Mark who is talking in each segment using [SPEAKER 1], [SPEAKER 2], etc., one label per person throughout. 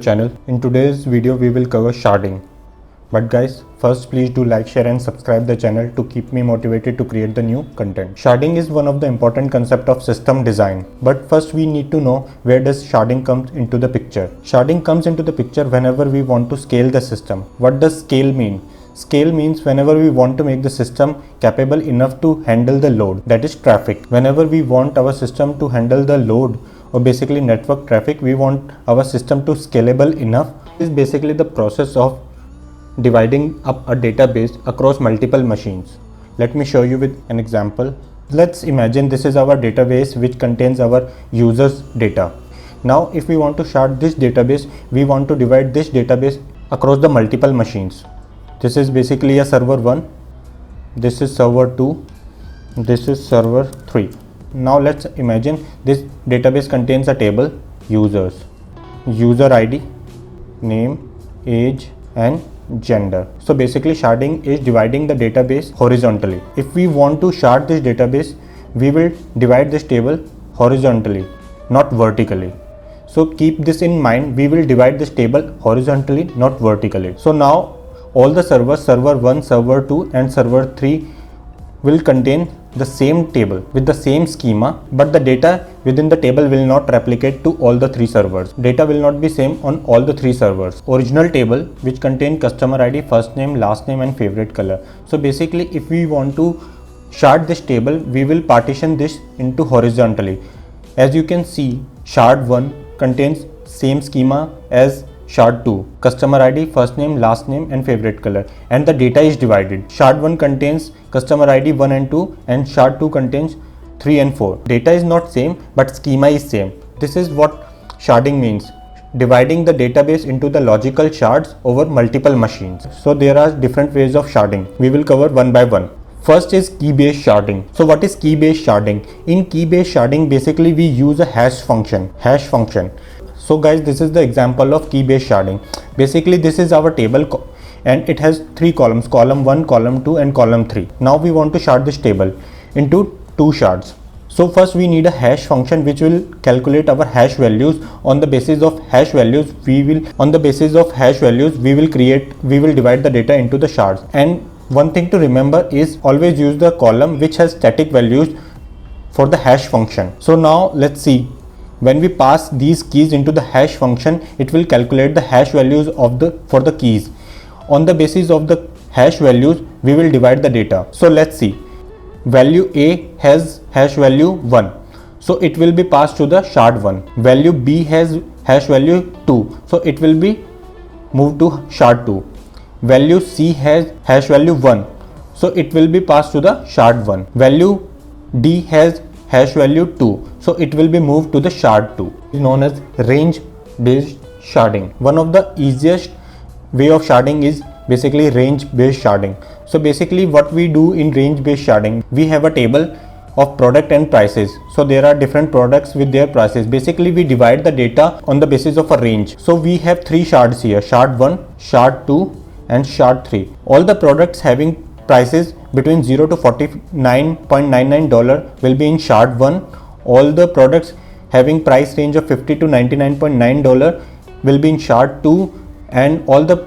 [SPEAKER 1] channel. In today's video we will cover sharding. But guys, first please do like, share and subscribe the channel to keep me motivated to create the new content. Sharding is one of the important concept of system design. But first we need to know where does sharding comes into the picture. Sharding comes into the picture whenever we want to scale the system. What does scale mean? Scale means whenever we want to make the system capable enough to handle the load, that is traffic. Whenever we want our system to handle the load or basically network traffic, we want our system to scalable enough. This is basically the process of dividing up a database across multiple machines. Let me show you with an example. Let's imagine this is our database which contains our users data. Now if we want to shard this database, we want to divide this database across the multiple machines. This is basically a server 1, this is server 2, this is server 3. Now let's imagine this database contains a table users, user ID, name, age and gender. So basically sharding is dividing the database horizontally. If we want to shard this database, we will divide this table horizontally, not vertically. So keep this in mind, we will divide this table horizontally, not vertically. So now all the servers, server 1, server 2 and server 3 will contain the same table with the same schema, but the data within the table will not replicate to all the 3 servers. Data will not be same on all the 3 servers. Original table which contain customer ID, first name, last name and favorite color. So basically if we want to shard this table, we will partition this into horizontally. As you can see, shard 1 contains same schema as shard 2, customer ID, first name, last name and favorite color, and the data is divided. Shard 1 contains customer ID 1 and 2 and shard 2 contains 3 and 4. Data is not same but schema is same. This is what sharding means, dividing the database into the logical shards over multiple machines. So there are different ways of sharding. We will cover one by one. First is key-based sharding. So what is key-based sharding? In key-based sharding, basically we use a hash function. So guys, this is the example of key-based sharding. Basically this is our table and it has 3 columns, column 1, column 2 and column 3. Now we want to shard this table into 2 shards. So first we need a hash function which will calculate our hash values. On the basis of hash values, we will divide the data into the shards. And one thing to remember is always use the column which has static values for the hash function. So now let's see. When we pass these keys into the hash function, it will calculate the hash values for the keys. On the basis of the hash values, we will divide the data. So let's see. Value A has hash value 1. So it will be passed to the shard 1. Value B has hash value 2. So it will be moved to shard 2. Value C has hash value 1. So it will be passed to the shard 1. Value D has hash value 2. So it will be moved to the shard 2. It is known as range based sharding. One of the easiest way of sharding is basically range based sharding. So basically what we do in range based sharding, we have a table of product and prices. So there are different products with their prices. Basically we divide the data on the basis of a range. So we have 3 shards here, shard 1, shard 2 and shard 3. All the products having prices between $0 to $49.99 will be in shard 1. All the products having price range of $50 to $99.9 will be in shard 2, and all the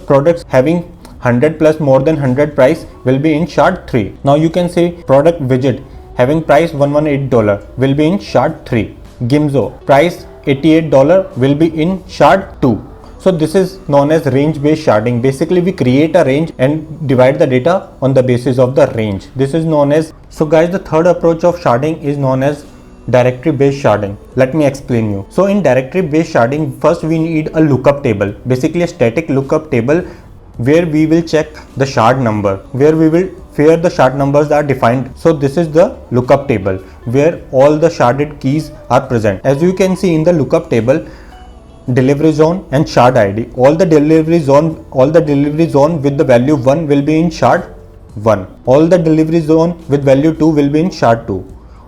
[SPEAKER 1] products having 100 plus more than 100 price will be in shard 3. Now you can say product widget having price $118 will be in shard 3. Gimzo price $88 will be in shard 2. So this is known as range based sharding. Basically we create a range and divide the data on the basis of the range. This is known as, so guys, the third approach of sharding is known as directory based sharding. Let me explain you. So in directory based sharding, first we need a lookup table, basically a static lookup table where we will check the shard number, where the shard numbers are defined. So this is the lookup table where all the sharded keys are present. As you can see in the lookup table, delivery zone and shard ID. All the delivery zone with the value 1 will be in shard 1. All the delivery zone with value 2 will be in shard 2.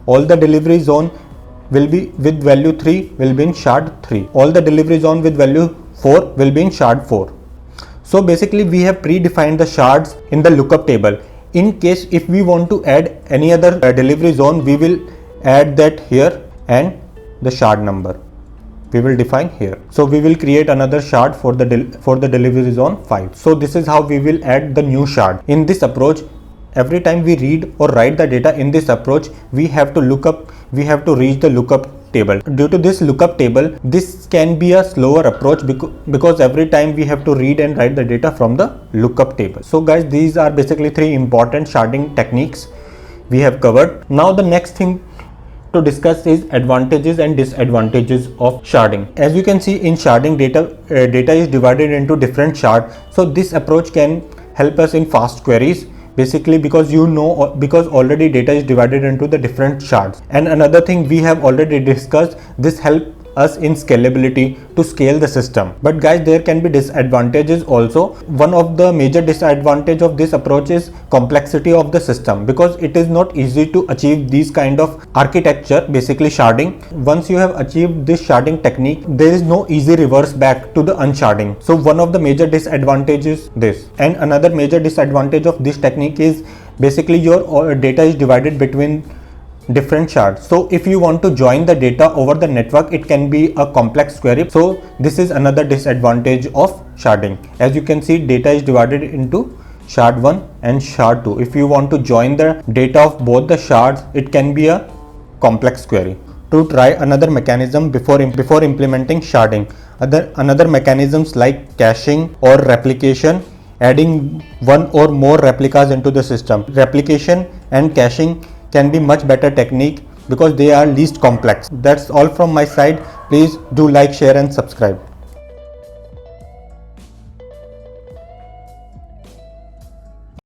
[SPEAKER 1] All the delivery zone will be with value 3 will be in shard 3. All the delivery zone with value 4 will be in shard 4. So basically we have predefined the shards in the lookup table. In case if we want to add any other delivery zone, we will add that here and the shard number. we will define here. So we will create another shard for the delivery zone 5. So this is how we will add the new shard. In this approach, every time we read or write the data in this approach, we have to reach the lookup table. Due to this lookup table, this can be a slower approach because every time we have to read and write the data from the lookup table. So guys, these are basically 3 important sharding techniques we have covered. Now the next thing to discuss is advantages and disadvantages of sharding. As you can see, in sharding, data is divided into different shards. So this approach can help us in fast queries, basically because already data is divided into the different shards. And another thing we have already discussed, this helps us in scalability to scale the system. But guys, there can be disadvantages also. One of the major disadvantage of this approach is complexity of the system, because it is not easy to achieve these kind of architecture, basically sharding. Once you have achieved this sharding technique, there is no easy reverse back to the unsharding. So one of the major disadvantages is this. And another major disadvantage of this technique is basically your data is divided between different shards. So if you want to join the data over the network, it can be a complex query. So this is another disadvantage of sharding. As you can see, data is divided into shard 1 and shard 2. If you want to join the data of both the shards, it can be a complex query. To try another mechanism before implementing sharding, another mechanisms like caching or replication, adding one or more replicas into the system. Replication and caching can be much better technique because they are least complex. That's all from my side. Please do like, share and subscribe.